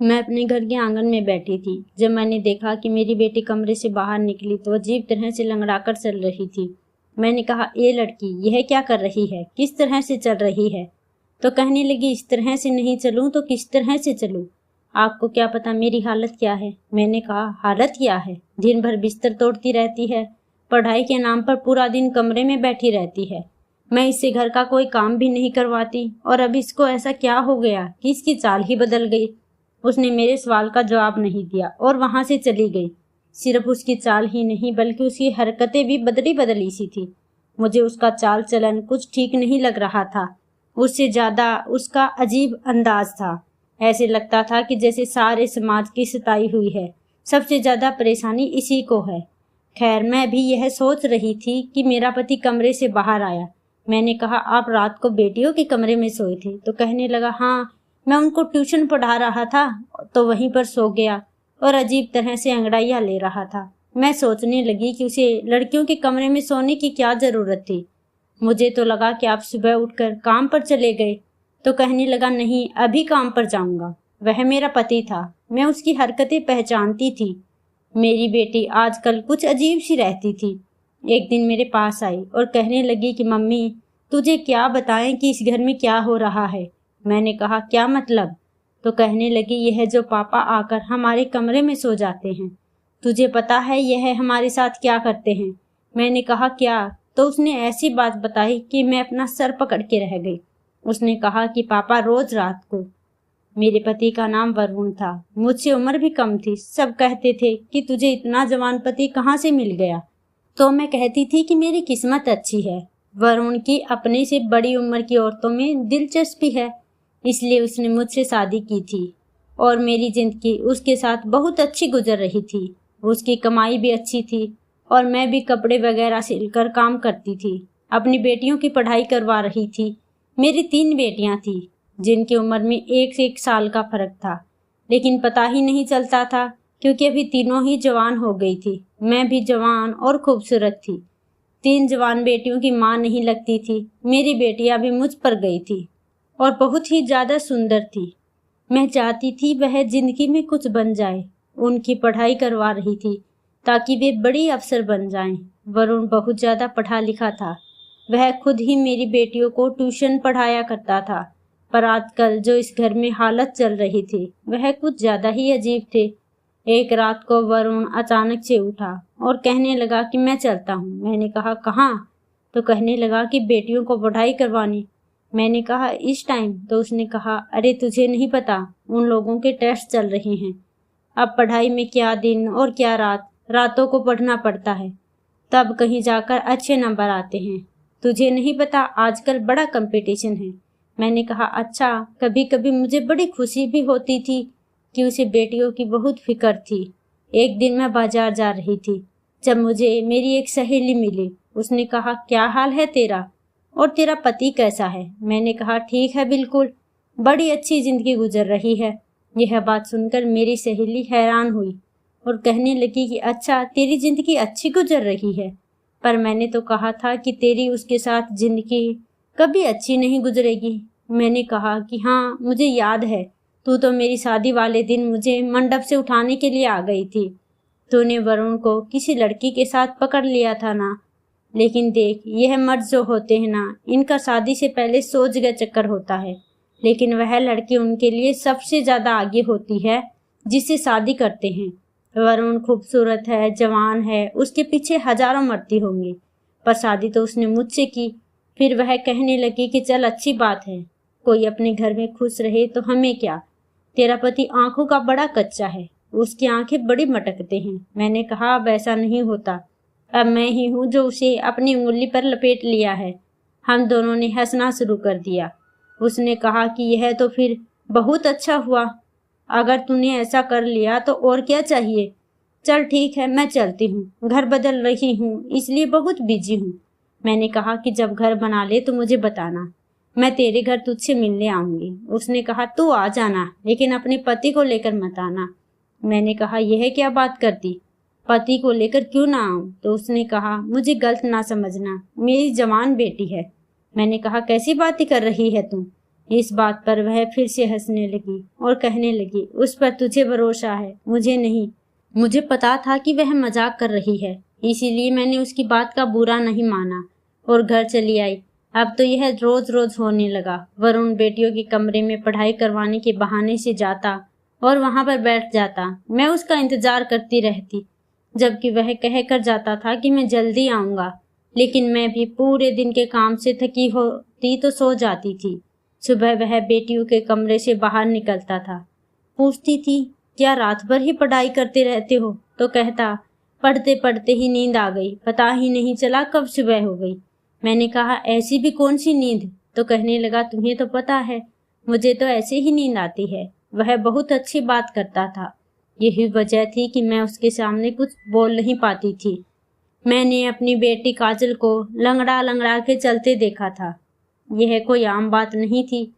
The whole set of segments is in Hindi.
मैं अपने घर के आंगन में बैठी थी जब मैंने देखा कि मेरी बेटी कमरे से बाहर निकली तो अजीब तरह से लंगड़ाकर चल रही थी। मैंने कहा, ये लड़की यह क्या कर रही है, किस तरह से चल रही है? तो कहने लगी, इस तरह से नहीं चलूं तो किस तरह से चलूं? आपको क्या पता मेरी हालत क्या है? मैंने कहा, हालत क्या है? दिन भर बिस्तर तोड़ती रहती है, पढ़ाई के नाम पर पूरा दिन कमरे में बैठी रहती है। मैं इससे घर का कोई काम भी नहीं करवाती और अब इसको ऐसा क्या हो गया कि इसकी चाल ही बदल गई। उसने मेरे सवाल का जवाब नहीं दिया और वहां से चली गई। सिर्फ उसकी चाल ही नहीं बल्कि उसकी हरकतें भी बदली बदली सी थी। मुझे उसका चाल चलन कुछ ठीक नहीं लग रहा था। उससे ज्यादा उसका अजीब अंदाज था। ऐसे लगता था कि जैसे सारे समाज की सताई हुई है, सबसे ज्यादा परेशानी इसी को है। खैर, मैं भी यह सोच रही थी कि मेरा पति कमरे से बाहर आया। मैंने कहा, आप रात को बेटियों के कमरे में सोए थे? तो कहने लगा, हाँ, मैं उनको ट्यूशन पढ़ा रहा था तो वहीं पर सो गया और अजीब तरह से अंगड़ाइयाँ ले रहा था। मैं सोचने लगी कि उसे लड़कियों के कमरे में सोने की क्या जरूरत थी। मुझे तो लगा कि आप सुबह उठकर काम पर चले गए। तो कहने लगा, नहीं, अभी काम पर जाऊंगा। वह मेरा पति था, मैं उसकी हरकतें पहचानती थी। मेरी बेटी आजकल कुछ अजीब सी रहती थी। एक दिन मेरे पास आई और कहने लगी कि मम्मी, तुझे क्या बताएं कि इस घर में क्या हो रहा है? मैंने कहा, क्या मतलब? तो कहने लगी, यह जो पापा आकर हमारे कमरे में सो जाते हैं, तुझे पता है यह हमारे साथ क्या करते हैं? मैंने कहा, क्या? तो उसने ऐसी बात बताई कि मैं अपना सर पकड़ के रह गई। उसने कहा कि पापा रोज रात को, मेरे पति का नाम वरुण था, मुझसे उम्र भी कम थी, सब कहते थे कि तुझे इतना जवान पति कहाँ से मिल गया? तो मैं कहती थी कि मेरी किस्मत अच्छी है। वरुण की अपने से बड़ी उम्र की औरतों में दिलचस्पी है, इसलिए उसने मुझसे शादी की थी और मेरी जिंदगी उसके साथ बहुत अच्छी गुजर रही थी। उसकी कमाई भी अच्छी थी और मैं भी कपड़े वगैरह सिलकर काम करती थी, अपनी बेटियों की पढ़ाई करवा रही थी। मेरी 3 बेटियां थी जिनकी उम्र में 1 साल का फर्क था, लेकिन पता ही नहीं चलता था क्योंकि अभी तीनों ही जवान हो गई थी। मैं भी जवान और खूबसूरत थी। 3 जवान बेटियों की माँ नहीं लगती थी। मेरी बेटियां भी मुझ पर गई थी और बहुत ही ज्यादा सुंदर थी। मैं चाहती थी वह जिंदगी में कुछ बन जाए। उनकी पढ़ाई करवा रही थी ताकि वे बड़ी अफसर बन जाएं। वरुण बहुत ज्यादा पढ़ा लिखा था। वह खुद ही मेरी बेटियों को ट्यूशन पढ़ाया करता था। पर आजकल जो इस घर में हालत चल रही थी वह कुछ ज्यादा ही अजीब थे। एक रात को वरुण अचानक से उठा और कहने लगा कि मैं चलता हूँ। मैंने कहा, कहाँ? तो कहने लगा कि बेटियों को पढ़ाई करवाने। मैंने कहा, इस टाइम? तो उसने कहा, अरे तुझे नहीं पता, उन लोगों के टेस्ट चल रहे हैं। अब पढ़ाई में क्या दिन और क्या रात, रातों को पढ़ना पड़ता है, तब कहीं जाकर अच्छे नंबर आते हैं। तुझे नहीं पता, आजकल बड़ा कंपटीशन है। मैंने कहा, अच्छा। कभी कभी मुझे बड़ी खुशी भी होती थी कि उसे बेटियों की बहुत फिक्र थी। एक दिन मैं बाजार जा रही थी जब मुझे मेरी एक सहेली मिली। उसने कहा, क्या हाल है तेरा और तेरा पति कैसा है? मैंने कहा, ठीक है, बिल्कुल, बड़ी अच्छी जिंदगी गुजर रही है। यह बात सुनकर मेरी सहेली हैरान हुई और कहने लगी कि अच्छा, तेरी जिंदगी अच्छी गुजर रही है, पर मैंने तो कहा था कि तेरी उसके साथ जिंदगी कभी अच्छी नहीं गुजरेगी। मैंने कहा कि हाँ, मुझे याद है, तू तो मेरी शादी वाले दिन मुझे मंडप से उठाने के लिए आ गई थी। तूने वरुण को किसी लड़की के साथ पकड़ लिया था ना? लेकिन देख, यह मर्द जो होते हैं ना, इनका शादी से पहले 100 जगह चक्कर होता है, लेकिन वह लड़की उनके लिए सबसे ज्यादा आगे होती है जिससे शादी करते हैं। वरुण खूबसूरत है, जवान है, उसके पीछे हजारों मर्दी होंगे, पर शादी तो उसने मुझसे की। फिर वह कहने लगी कि चल, अच्छी बात है, कोई अपने घर में खुश रहे तो हमें क्या। तेरा पति आंखों का बड़ा कच्चा है, उसकी आंखें बड़ी मटकते हैं। मैंने कहा, अब ऐसा नहीं होता, अब मैं ही हूँ जो उसे अपनी उंगली पर लपेट लिया है। हम दोनों ने हंसना शुरू कर दिया। उसने कहा कि यह तो फिर बहुत अच्छा हुआ, अगर तूने ऐसा कर लिया तो और क्या चाहिए। चल ठीक है, मैं चलती हूँ, घर बदल रही हूँ इसलिए बहुत बिजी हूँ। मैंने कहा कि जब घर बना ले तो मुझे बताना, मैं तेरे घर तुझसे मिलने आऊंगी। उसने कहा, तू आ जाना, लेकिन अपने पति को लेकर मत आना। मैंने कहा, यह क्या बात कर दी, पति को लेकर क्यों ना आऊं? तो उसने कहा, मुझे गलत ना समझना, मेरी जवान बेटी है। मैंने कहा, कैसी बातें कर रही है तुम? इस बात पर वह फिर से हंसने लगी और कहने लगी, उस पर तुझे भरोसा है, मुझे नहीं। मुझे पता था कि वह मजाक कर रही है, इसीलिए मैंने उसकी बात का बुरा नहीं माना और घर चली आई। अब तो यह रोज रोज होने लगा। वरुण बेटियों के कमरे में पढ़ाई करवाने के बहाने से जाता और वहां पर बैठ जाता। मैं उसका इंतजार करती रहती, जबकि वह कह कर जाता था कि मैं जल्दी आऊंगा, लेकिन मैं भी पूरे दिन के काम से थकी होती तो सो जाती थी। सुबह वह बेटियों के कमरे से बाहर निकलता था। पूछती थी, क्या रात भर ही पढ़ाई करते रहते हो? तो कहता, पढ़ते पढ़ते ही नींद आ गई, पता ही नहीं चला कब सुबह हो गई। मैंने कहा, ऐसी भी कौन सी नींद? तो कहने लगा, तुम्हें तो पता है, मुझे तो ऐसे ही नींद आती है। वह बहुत अच्छी बात करता था। यही वजह थी कि मैं उसके सामने कुछ बोल नहीं पाती थी। मैंने अपनी बेटी काजल को लंगड़ा लंगड़ा के चलते देखा था। यह कोई आम बात नहीं थी।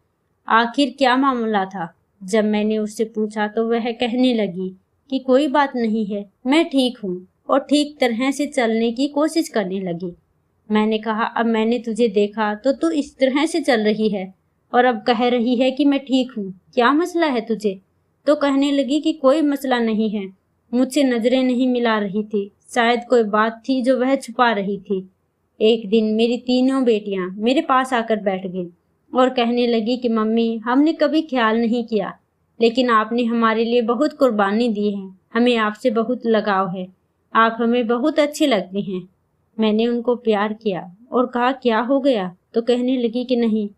आखिर क्या मामला था? जब मैंने उससे पूछा तो वह कहने लगी कि कोई बात नहीं है, मैं ठीक हूँ, और ठीक तरह से चलने की कोशिश करने लगी। मैंने कहा, अब मैंने तुझे देखा तो तू इस तरह से चल रही है और अब कह रही है कि मैं ठीक हूँ, क्या मसला है तुझे? तो कहने लगी कि कोई मसला नहीं है, मुझसे नजरें नहीं मिला रही थी, शायद कोई बात थी जो वह छुपा रही थी। एक दिन मेरी तीनों बेटियां मेरे पास आकर बैठ गईं और कहने लगी कि मम्मी, हमने कभी ख्याल नहीं किया, लेकिन आपने हमारे लिए बहुत कुर्बानी दी है, हमें आपसे बहुत लगाव है, आप हमें बहुत अच्छे लगते हैं। मैंने उनको प्यार किया और कहा, क्या हो गया? तो कहने लगी कि नहीं,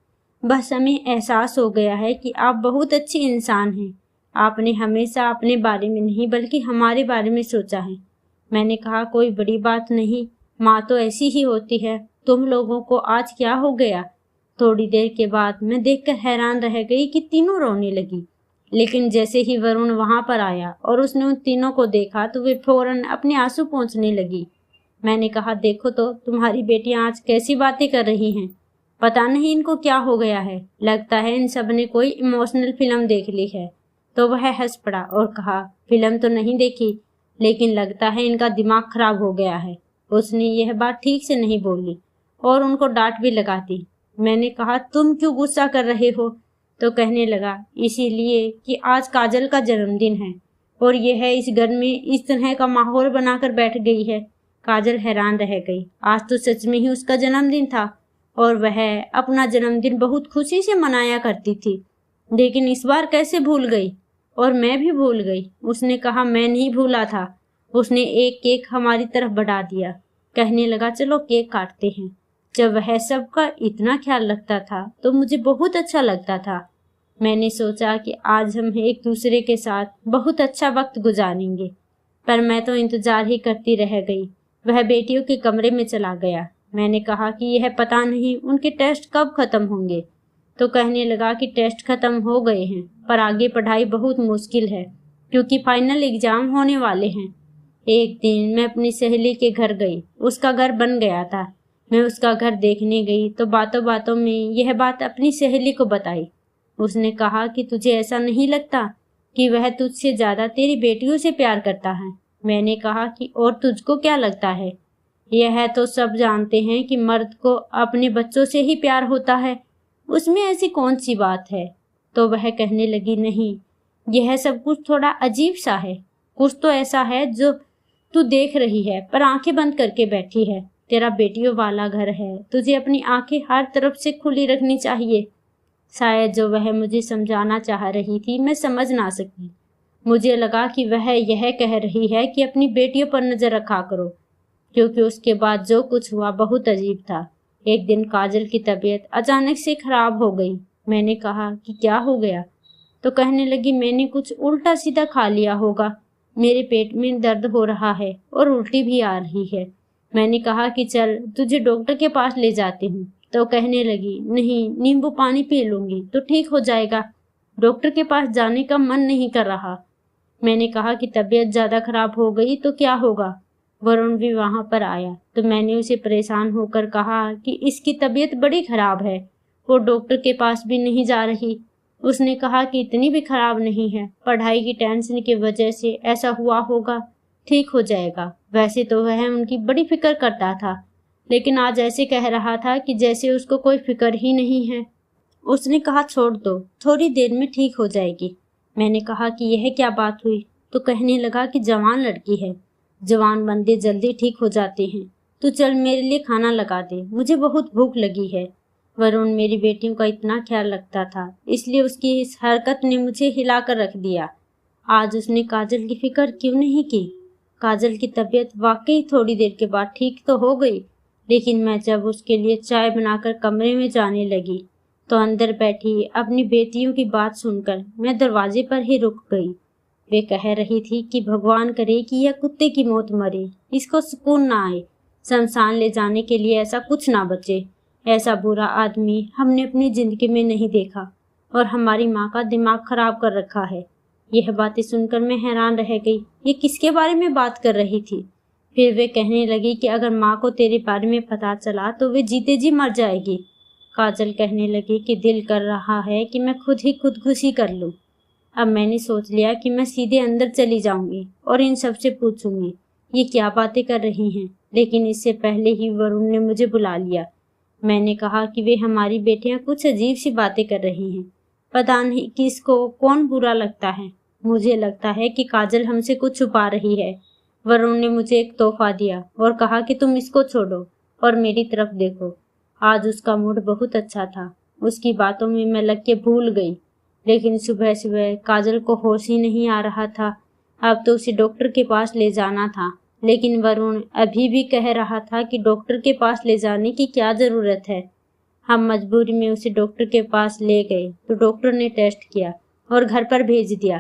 बस हमें एहसास हो गया है कि आप बहुत अच्छी इंसान हैं। आपने हमेशा अपने बारे में नहीं बल्कि हमारे बारे में सोचा है। मैंने कहा, कोई बड़ी बात नहीं, माँ तो ऐसी ही होती है, तुम लोगों को आज क्या हो गया? थोड़ी देर के बाद मैं देखकर हैरान रह गई कि तीनों रोने लगी। लेकिन जैसे ही वरुण वहां पर आया और उसने उन तीनों को देखा तो वे फौरन अपने आंसू पोंछने लगी। मैंने कहा, देखो तो तुम्हारी बेटियां आज कैसी बातें कर रही हैं, पता नहीं इनको क्या हो गया है, लगता है इन सब ने कोई इमोशनल फिल्म देख ली है। तो वह हंस पड़ा और कहा, फिल्म तो नहीं देखी, लेकिन लगता है इनका दिमाग खराब हो गया है। उसने यह बात ठीक से नहीं बोली और उनको डांट भी लगाती। मैंने कहा, तुम क्यों गुस्सा कर रहे हो? तो कहने लगा, इसीलिए कि आज काजल का जन्मदिन है और यह है इस घर में इस तरह का माहौल बनाकर बैठ गई है। काजल हैरान रह गई। आज तो सच में ही उसका जन्मदिन था और वह अपना जन्मदिन बहुत खुशी से मनाया करती थी, लेकिन इस बार कैसे भूल गई? और मैं भी भूल गई। उसने कहा, मैं नहीं भूला था। उसने एक केक हमारी तरफ बढ़ा दिया, कहने लगा, चलो केक काटते हैं। जब वह सबका इतना ख्याल रखता था तो मुझे बहुत अच्छा लगता था। मैंने सोचा कि आज हम एक दूसरे के साथ बहुत अच्छा वक्त गुजारेंगे, पर मैं तो इंतजार ही करती रह गई। वह बेटियों के कमरे में चला गया। मैंने कहा कि यह पता नहीं उनके टेस्ट कब खत्म होंगे। तो कहने लगा कि टेस्ट खत्म हो गए हैं, पर आगे पढ़ाई बहुत मुश्किल है क्योंकि फाइनल एग्जाम होने वाले हैं। एक दिन मैं अपनी सहेली के घर गई। उसका घर बन गया था। मैं उसका घर देखने गई तो बातों बातों में यह बात अपनी सहेली को बताई। उसने कहा कि तुझे ऐसा नहीं लगता कि वह तुझसे ज्यादा तेरी बेटियों से प्यार करता है? मैंने कहा कि और तुझको क्या लगता है? यह तो सब जानते हैं कि मर्द को अपने बच्चों से ही प्यार होता है, उसमें ऐसी कौन सी बात है? तो वह कहने लगी, नहीं, यह सब कुछ थोड़ा अजीब सा है। कुछ तो ऐसा है जो तू देख रही है पर आंखें बंद करके बैठी है। तेरा बेटियों वाला घर है, तुझे अपनी आंखें हर तरफ से खुली रखनी चाहिए। शायद जो वह मुझे समझाना चाह रही थी मैं समझ ना सकी। मुझे लगा कि वह यह कह रही है कि अपनी बेटियों पर नजर रखा करो, क्योंकि उसके बाद जो कुछ हुआ बहुत अजीब था। एक दिन काजल की तबीयत अचानक से खराब हो गई। मैंने कहा कि क्या हो गया? तो कहने लगी, मैंने कुछ उल्टा सीधा खा लिया होगा, मेरे पेट में दर्द हो रहा है और उल्टी भी आ रही है। मैंने कहा कि चल तुझे डॉक्टर के पास ले जाती हूँ। तो कहने लगी, नहीं, नींबू पानी पी लूंगी तो ठीक हो जाएगा, डॉक्टर के पास जाने का मन नहीं कर रहा। मैंने कहा कि तबीयत ज्यादा खराब हो गई तो क्या होगा? वरुण भी वहां पर आया तो मैंने उसे परेशान होकर कहा कि इसकी तबीयत बड़ी खराब है, वो डॉक्टर के पास भी नहीं जा रही। उसने कहा कि इतनी भी खराब नहीं है, पढ़ाई की टेंशन की वजह से ऐसा हुआ होगा, ठीक हो जाएगा। वैसे तो वह उनकी बड़ी फिक्र करता था, लेकिन आज ऐसे कह रहा था कि जैसे उसको कोई फिक्र ही नहीं है। उसने कहा छोड़ दो, थोड़ी देर में ठीक हो जाएगी। मैंने कहा कि यह क्या बात हुई? तो कहने लगा कि जवान लड़की है, जवान बंदे जल्दी ठीक हो जाते हैं। तू चल मेरे लिए खाना लगा दे, मुझे बहुत भूख लगी है। वरुण मेरी बेटियों का इतना ख्याल रखता था, इसलिए उसकी इस हरकत ने मुझे हिलाकर रख दिया। आज उसने काजल की फिक्र क्यों नहीं की? काजल की तबीयत वाकई थोड़ी देर के बाद ठीक तो हो गई, लेकिन मैं जब उसके लिए चाय बनाकर कमरे में जाने लगी तो अंदर बैठी अपनी बेटियों की बात सुनकर मैं दरवाजे पर ही रुक गई। वे कह रही थी कि भगवान करे कि यह कुत्ते की मौत मरे, इसको सुकून ना आए, शमशान ले जाने के लिए ऐसा कुछ ना बचे। ऐसा बुरा आदमी हमने अपनी जिंदगी में नहीं देखा और हमारी माँ का दिमाग खराब कर रखा है। यह बातें सुनकर मैं हैरान रह गई। ये किसके बारे में बात कर रही थी? फिर वे कहने लगी कि अगर माँ को तेरे बारे में पता चला तो वे जीते जी मर जाएगी। काजल कहने लगी कि दिल कर रहा है कि मैं खुद ही खुदकुशी कर लूं। अब मैंने सोच लिया कि मैं सीधे अंदर चली जाऊंगी और इन सब से पूछूंगी ये क्या बातें कर रही हैं, लेकिन इससे पहले ही वरुण ने मुझे बुला लिया। मैंने कहा कि वे हमारी बेटियां कुछ अजीब सी बातें कर रही हैं, पता नहीं किसको कौन बुरा लगता है। मुझे लगता है कि काजल हमसे कुछ छुपा रही है। वरुण ने मुझे एक तोहफा दिया और कहा कि तुम इसको छोड़ो और मेरी तरफ देखो। आज उसका मूड बहुत अच्छा था, उसकी बातों में मैं लग के भूल गई। लेकिन सुबह सुबह काजल को होश ही नहीं आ रहा था। अब तो उसे डॉक्टर के पास ले जाना था, लेकिन वरुण अभी भी कह रहा था कि डॉक्टर के पास ले जाने की क्या ज़रूरत है। हम मजबूरी में उसे डॉक्टर के पास ले गए तो डॉक्टर ने टेस्ट किया और घर पर भेज दिया।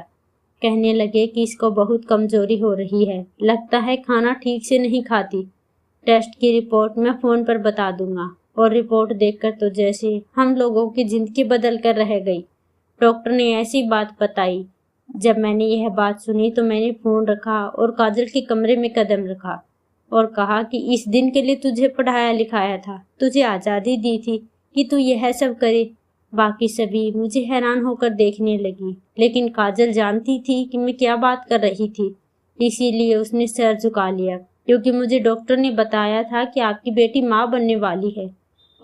कहने लगे कि इसको बहुत कमजोरी हो रही है, लगता है खाना ठीक से नहीं खाती। टेस्ट की रिपोर्ट मैं फ़ोन पर बता दूंगा। और रिपोर्ट देखकर तो जैसे हम लोगों की जिंदगी बदल कर रह गई। डॉक्टर ने ऐसी बात बताई। जब मैंने यह बात सुनी तो मैंने फ़ोन रखा और काजल के कमरे में कदम रखा और कहा कि इस दिन के लिए तुझे पढ़ाया लिखाया था, तुझे आज़ादी दी थी कि तू यह सब करे। बाकी सभी मुझे हैरान होकर देखने लगी, लेकिन काजल जानती थी कि मैं क्या बात कर रही थी, इसीलिए उसने सर झुका लिया, क्योंकि मुझे डॉक्टर ने बताया था कि आपकी बेटी माँ बनने वाली है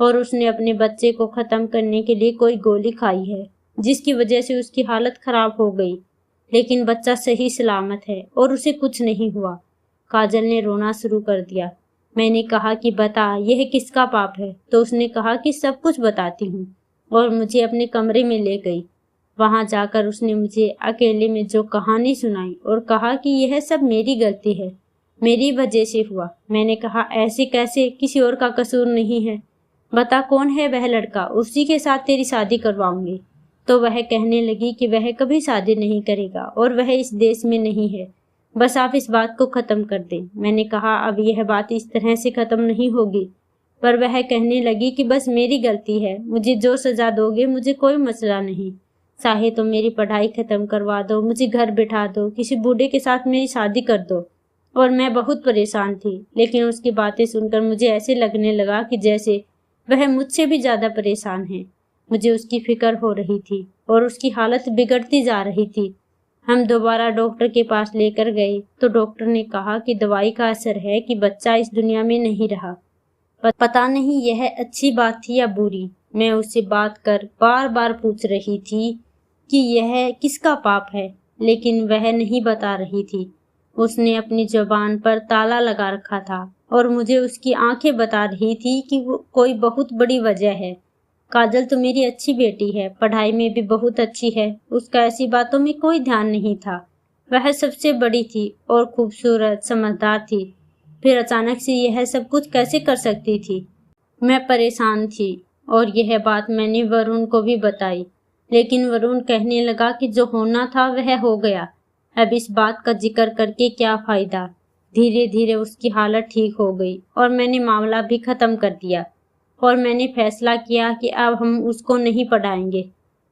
और उसने अपने बच्चे को ख़त्म करने के लिए कोई गोली खाई है, जिसकी वजह से उसकी हालत खराब हो गई। लेकिन बच्चा सही सलामत है और उसे कुछ नहीं हुआ। काजल ने रोना शुरू कर दिया। मैंने कहा कि बता यह किसका पाप है, तो उसने कहा कि सब कुछ बताती हूँ और मुझे अपने कमरे में ले गई। वहाँ जाकर उसने मुझे अकेले में जो कहानी सुनाई और कहा कि यह सब मेरी गलती है, मेरी वजह से हुआ। मैंने कहा ऐसे कैसे, किसी और का कसूर नहीं है, बता कौन है वह लड़का, उसी के साथ तेरी शादी करवाऊंगी। तो वह कहने लगी कि वह कभी शादी नहीं करेगा और वह इस देश में नहीं है, बस आप इस बात को ख़त्म कर दें। मैंने कहा अब यह बात इस तरह से ख़त्म नहीं होगी, पर वह कहने लगी कि बस मेरी गलती है, मुझे जो सज़ा दोगे मुझे कोई मसला नहीं, चाहे तो मेरी पढ़ाई ख़त्म करवा दो, मुझे घर बिठा दो, किसी बूढ़े के साथ मेरी शादी कर दो। और मैं बहुत परेशान थी, लेकिन उसकी बातें सुनकर मुझे ऐसे लगने लगा कि जैसे वह मुझसे भी ज़्यादा परेशान है। मुझे उसकी फिक्र हो रही थी और उसकी हालत बिगड़ती जा रही थी। हम दोबारा डॉक्टर के पास लेकर गए तो डॉक्टर ने कहा कि दवाई का असर है कि बच्चा इस दुनिया में नहीं रहा। पता नहीं यह अच्छी बात थी या बुरी। मैं उससे बात कर बार बार पूछ रही थी कि यह किसका पाप है, लेकिन वह नहीं बता रही थी। उसने अपनी जुबान पर ताला लगा रखा था और मुझे उसकी आंखें बता रही थी कि वो कोई बहुत बड़ी वजह है। काजल तो मेरी अच्छी बेटी है, पढ़ाई में भी बहुत अच्छी है, उसका ऐसी बातों में कोई ध्यान नहीं था। वह सबसे बड़ी थी और खूबसूरत, समझदार थी, फिर अचानक से यह सब कुछ कैसे कर सकती थी? मैं परेशान थी और यह बात मैंने वरुण को भी बताई, लेकिन वरुण कहने लगा कि जो होना था वह हो गया, अब इस बात का जिक्र करके क्या फ़ायदा। धीरे धीरे उसकी हालत ठीक हो गई और मैंने मामला भी ख़त्म कर दिया और मैंने फैसला किया कि अब हम उसको नहीं पढ़ाएंगे,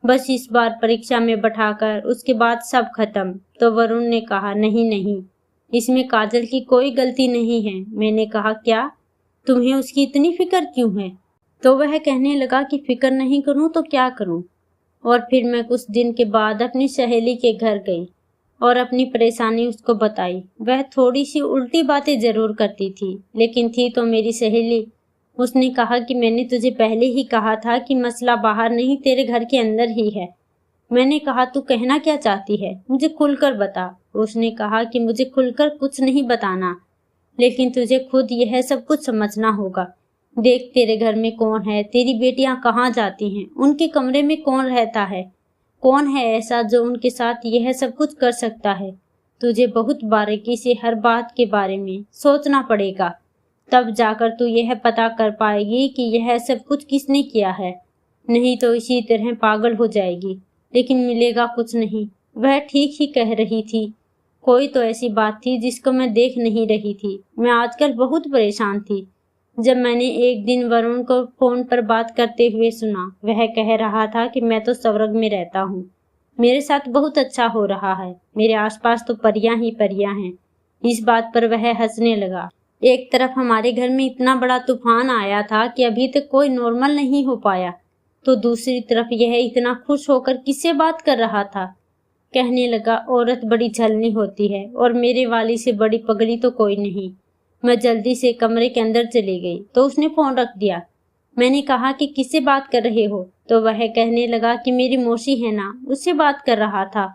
बस इस बार परीक्षा में बैठाकर उसके बाद सब खत्म। तो वरुण ने कहा नहीं नहीं, इसमें काजल की कोई गलती नहीं है। मैंने कहा क्या, तुम्हें उसकी इतनी फिक्र क्यों है? तो वह कहने लगा कि फिक्र नहीं करूं तो क्या करूं। और फिर मैं कुछ दिन के बाद अपनी सहेली के घर गई और अपनी परेशानी उसको बताई। वह थोड़ी सी उल्टी बातें जरूर करती थी, लेकिन थी तो मेरी सहेली। उसने कहा कि मैंने तुझे पहले ही कहा था कि मसला बाहर नहीं तेरे घर के अंदर ही है। मैंने कहा तू कहना क्या चाहती है, मुझे खुलकर बता। उसने कहा कि मुझे खुलकर कुछ नहीं बताना, लेकिन तुझे खुद यह सब कुछ समझना होगा। देख तेरे घर में कौन है, तेरी बेटियां कहाँ जाती हैं, उनके कमरे में कौन रहता है, कौन है ऐसा जो उनके साथ यह सब कुछ कर सकता है। तुझे बहुत बारीकी से हर बात के बारे में सोचना पड़ेगा, तब जाकर तू यह पता कर पाएगी कि यह सब कुछ किसने किया है। नहीं तो इसी तरह पागल हो जाएगी, लेकिन मिलेगा कुछ नहीं। वह ठीक ही कह रही थी। कोई तो ऐसी बात थी जिसको मैं देख नहीं रही थी। मैं आजकल बहुत परेशान थी। जब मैंने एक दिन वरुण को फोन पर बात करते हुए सुना, वह कह रहा था कि मैं तो स्वर्ग में रहता हूँ, मेरे साथ बहुत अच्छा हो रहा है, मेरे आसपास तो परियां ही परियां हैं। इस बात पर वह हंसने लगा। एक तरफ हमारे घर में इतना बड़ा तूफान आया था कि अभी तक कोई नॉर्मल नहीं हो पाया, तो दूसरी तरफ यह इतना खुश होकर किससे बात कर रहा था। कहने लगा, औरत बड़ी छलनी होती है और मेरे वाली से बड़ी पगड़ी तो कोई नहीं। मैं जल्दी से कमरे के अंदर चली गई तो उसने फोन रख दिया। मैंने कहा कि किससे बात कर रहे हो, तो वह कहने लगा कि मेरी मौसी है ना, उससे बात कर रहा था,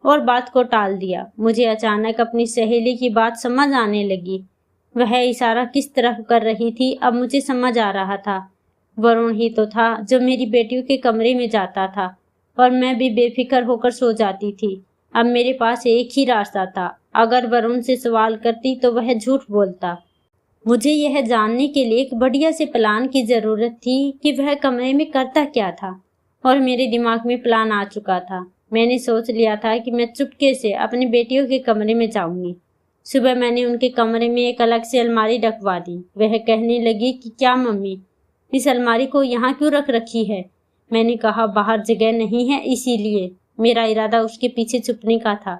और बात को टाल दिया। मुझे अचानक अपनी सहेली की बात समझ आने लगी। वह इशारा किस तरफ कर रही थी अब मुझे समझ आ रहा था। वरुण ही तो था जो मेरी बेटियों के कमरे में जाता था और मैं भी बेफिक्र होकर सो जाती थी। अब मेरे पास एक ही रास्ता था, अगर वरुण से सवाल करती तो वह झूठ बोलता। मुझे यह जानने के लिए एक बढ़िया से प्लान की जरूरत थी कि वह कमरे में करता क्या था, और मेरे दिमाग में प्लान आ चुका था। मैंने सोच लिया था कि मैं चुपके से अपनी बेटियों के कमरे में जाऊंगी। सुबह मैंने उनके कमरे में एक अलग से अलमारी रखवा दी। वह कहने लगी कि क्या मम्मी, इस अलमारी को यहाँ क्यों रख रखी है। मैंने कहा बाहर जगह नहीं है, इसीलिए। मेरा इरादा उसके पीछे छुपने का था,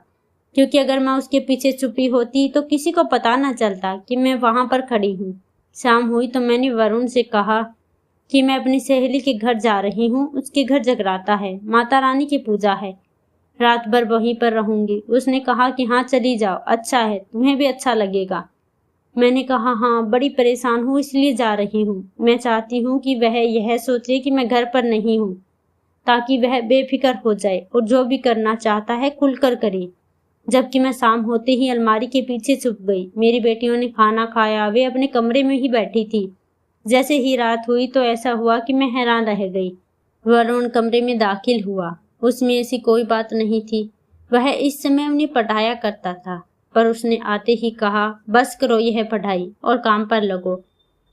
क्योंकि अगर मैं उसके पीछे छुपी होती तो किसी को पता न चलता कि मैं वहां पर खड़ी हूँ। शाम हुई तो मैंने वरुण से कहा कि मैं अपनी सहेली के घर जा रही हूँ, उसके घर जगराता है, माता रानी की पूजा है, रात भर वहीं पर रहूंगी। उसने कहा कि हाँ चली जाओ, अच्छा है, तुम्हें भी अच्छा लगेगा। मैंने कहा हाँ, बड़ी परेशान हूँ इसलिए जा रही हूँ। मैं चाहती हूँ कि वह यह सोचे कि मैं घर पर नहीं हूँ, ताकि वह बेफिक्र हो जाए और जो भी करना चाहता है खुलकर करे। जबकि मैं शाम होते ही अलमारी के पीछे छुप गई। मेरी बेटियों ने खाना खाया, वे अपने कमरे में ही बैठी थी। जैसे ही रात हुई तो ऐसा हुआ कि मैं हैरान रह गई। वरुण कमरे में दाखिल हुआ। उसमें ऐसी कोई बात नहीं थी। वह इस समय उन्हें पढ़ाया करता था, पर उसने आते ही कहा बस करो यह पढ़ाई और काम पर लगो।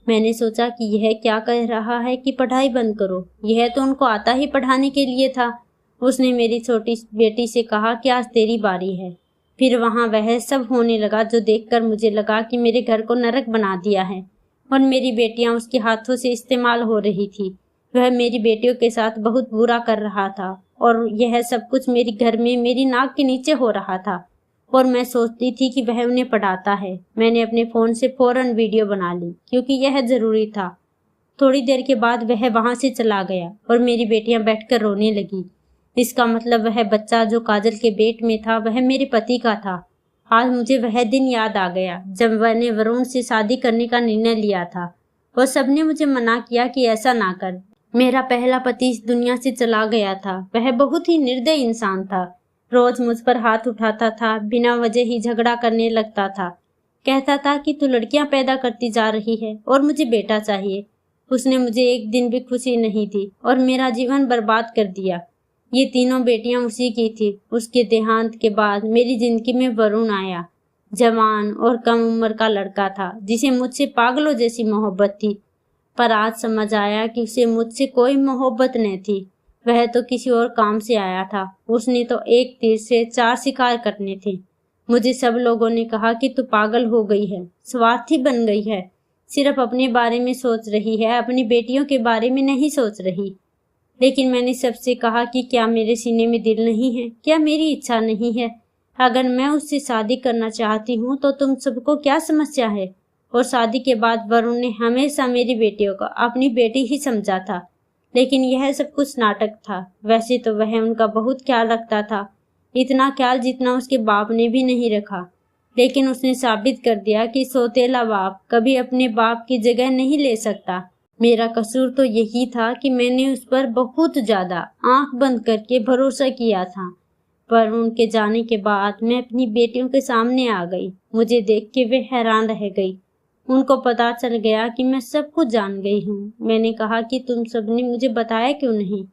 मैंने सोचा कि यह क्या कह रहा है कि पढ़ाई बंद करो, यह तो उनको आता ही पढ़ाने के लिए था। उसने मेरी छोटी बेटी से कहा कि आज तेरी बारी है। फिर वहां वह सब होने लगा जो देखकर मुझे लगा कि मेरे घर को नरक बना दिया है और मेरी बेटियां उसके हाथों से इस्तेमाल हो रही थी। वह मेरी बेटियों के साथ बहुत बुरा कर रहा था और यह सब कुछ मेरे घर में मेरी नाक के नीचे हो रहा था, और मैं सोचती थी कि वह उन्हें पढ़ाता है। मैंने अपने फोन से फौरन वीडियो बना ली, क्योंकि यह जरूरी था। थोड़ी देर के बाद वह वहां से चला गया और मेरी बेटियां बैठकर रोने लगी। इसका मतलब वह बच्चा जो काजल के पेट में था वह मेरे पति का था। आज मुझे वह दिन याद आ गया जब मैंने वरुण से शादी करने का निर्णय लिया था, और सबने मुझे मना किया कि ऐसा ना कर। मेरा पहला पति इस दुनिया से चला गया था। वह बहुत ही निर्दयी इंसान था। रोज मुझ पर हाथ उठाता था, बिना वजह ही झगड़ा करने लगता था। कहता था कि तू लड़कियां पैदा करती जा रही है और मुझे बेटा चाहिए। उसने मुझे एक दिन भी खुशी नहीं दी और मेरा जीवन बर्बाद कर दिया। ये तीनों बेटियां उसी की थी। उसके देहांत के बाद मेरी जिंदगी में वरुण आया। जवान और कम उम्र का लड़का था जिसे मुझसे पागलों जैसी मोहब्बत थी, पर आज समझ आया कि उसे मुझसे कोई मोहब्बत न थी। वह तो किसी और काम से आया था। उसने तो एक तीर से 4 शिकार करने थे। मुझे सब लोगों ने कहा कि तू पागल हो गई है, स्वार्थी बन गई है, सिर्फ अपने बारे में सोच रही है, अपनी बेटियों के बारे में नहीं सोच रही। लेकिन मैंने सबसे कहा कि क्या मेरे सीने में दिल नहीं है, क्या मेरी इच्छा नहीं है? अगर मैं उससे शादी करना चाहती हूँ तो तुम सबको क्या समस्या है? और शादी के बाद वरुण ने हमेशा मेरी बेटियों को अपनी बेटी ही समझा था, लेकिन यह सब कुछ नाटक था। वैसे तो वह उनका बहुत ख्याल रखता था, इतना ख्याल जितना उसके बाप ने भी नहीं रखा। लेकिन उसने साबित कर दिया कि सौतेला बाप कभी अपने बाप की जगह नहीं ले सकता। मेरा कसूर तो यही था कि मैंने उस पर बहुत ज्यादा आंख बंद करके भरोसा किया था। पर उनके जाने के बाद मैं अपनी बेटियों के सामने आ गई। मुझे देख के वे हैरान रह गई। उनको पता चल गया कि मैं सब कुछ जान गई हूँ। मैंने कहा कि तुम सबने मुझे बताया क्यों नहीं?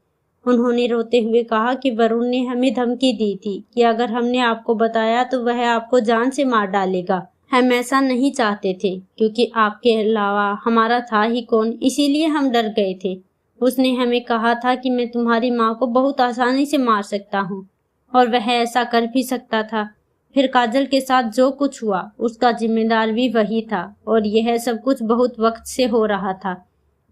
उन्होंने रोते हुए कहा कि वरुण ने हमें धमकी दी थी कि अगर हमने आपको बताया तो वह आपको जान से मार डालेगा। हम ऐसा नहीं चाहते थे, क्योंकि आपके अलावा हमारा था ही कौन, इसीलिए हम डर गए थे। उसने हमें कहा था कि मैं तुम्हारी माँ को बहुत आसानी से मार सकता हूँ, और वह ऐसा कर भी सकता था। फिर काजल के साथ जो कुछ हुआ उसका जिम्मेदार भी वही था, और यह सब कुछ बहुत वक्त से हो रहा था।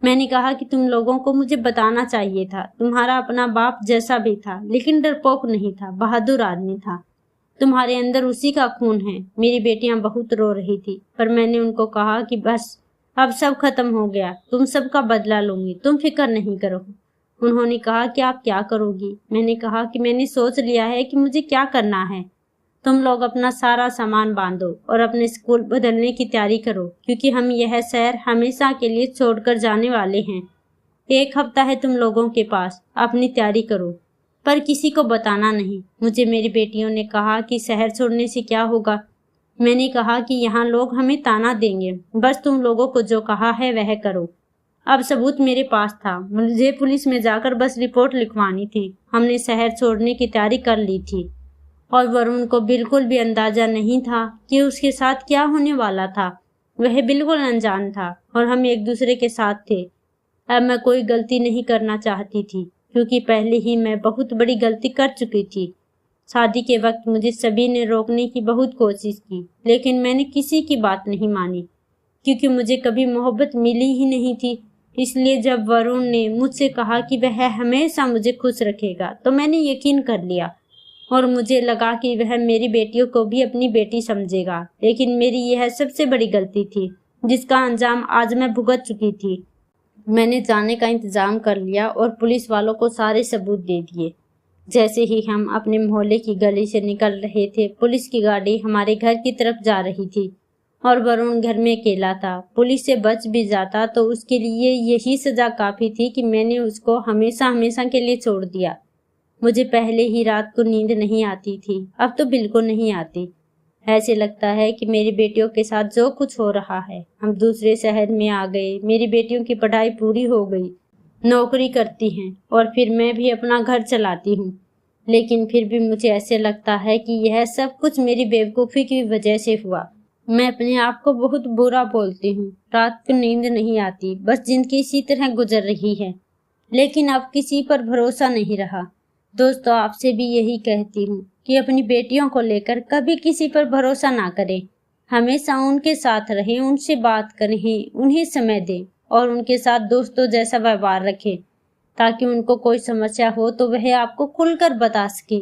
मैंने कहा कि तुम लोगों को मुझे बताना चाहिए था। तुम्हारा अपना बाप जैसा भी था, लेकिन डरपोक नहीं था, बहादुर आदमी था। तुम्हारे अंदर उसी का खून है। मेरी बेटियां बहुत रो रही थी, पर मैंने उनको कहा कि बस अब सब खत्म हो गया, तुम सबका बदला लूंगी, तुम फिक्र नहीं करो। उन्होंने कहा कि आप क्या करोगी? मैंने कहा कि मैंने सोच लिया है कि मुझे क्या करना है। तुम लोग अपना सारा सामान बांधो और अपने स्कूल बदलने की तैयारी करो, क्योंकि हम यह शहर हमेशा के लिए छोड़कर जाने वाले हैं। 1 हफ्ता है तुम लोगों के पास, अपनी तैयारी करो, पर किसी को बताना नहीं। मुझे मेरी बेटियों ने कहा कि शहर छोड़ने से क्या होगा? मैंने कहा कि यहाँ लोग हमें ताना देंगे, बस तुम लोगों को जो कहा है वह करो। अब सबूत मेरे पास था, मुझे पुलिस में जाकर बस रिपोर्ट लिखवानी थी। हमने शहर छोड़ने की तैयारी कर ली थी, और वरुण को बिल्कुल भी अंदाजा नहीं था कि उसके साथ क्या होने वाला था। वह बिल्कुल अनजान था, और हम एक दूसरे के साथ थे। अब मैं कोई गलती नहीं करना चाहती थी, क्योंकि पहले ही मैं बहुत बड़ी गलती कर चुकी थी। शादी के वक्त मुझे सभी ने रोकने की बहुत कोशिश की, लेकिन मैंने किसी की बात नहीं मानी, क्योंकि मुझे कभी मोहब्बत मिली ही नहीं थी। इसलिए जब वरुण ने मुझसे कहा कि वह हमेशा मुझे खुश रखेगा, तो मैंने यकीन कर लिया, और मुझे लगा कि वह मेरी बेटियों को भी अपनी बेटी समझेगा। लेकिन मेरी यह सबसे बड़ी गलती थी, जिसका अंजाम आज मैं भुगत चुकी थी। मैंने जाने का इंतजाम कर लिया और पुलिस वालों को सारे सबूत दे दिए। जैसे ही हम अपने मोहल्ले की गली से निकल रहे थे, पुलिस की गाड़ी हमारे घर की तरफ जा रही थी, और वरुण घर में अकेला था। पुलिस से बच भी जाता तो उसके लिए यही सजा काफी थी कि मैंने उसको हमेशा हमेशा के लिए छोड़ दिया। मुझे पहले ही रात को नींद नहीं आती थी, अब तो बिल्कुल नहीं आती। ऐसे लगता है कि मेरी बेटियों के साथ जो कुछ हो रहा है, हम दूसरे शहर में आ गए, मेरी बेटियों की पढ़ाई पूरी हो गई, नौकरी करती हैं, और फिर मैं भी अपना घर चलाती हूँ। लेकिन फिर भी मुझे ऐसे लगता है कि यह सब कुछ मेरी बेवकूफ़ी की वजह से हुआ। मैं अपने आप को बहुत बुरा बोलती हूँ। रात को नींद नहीं आती, बस जिंदगी इसी तरह गुजर रही है। लेकिन अब किसी पर भरोसा नहीं रहा। दोस्तों, आपसे भी यही कहती हूँ कि अपनी बेटियों को लेकर कभी किसी पर भरोसा ना करें। हमेशा उनके साथ रहें, उनसे बात करें, उन्हें समय दें, और उनके साथ दोस्तों जैसा व्यवहार रखें, ताकि उनको कोई समस्या हो तो वह आपको खुलकर बता सके।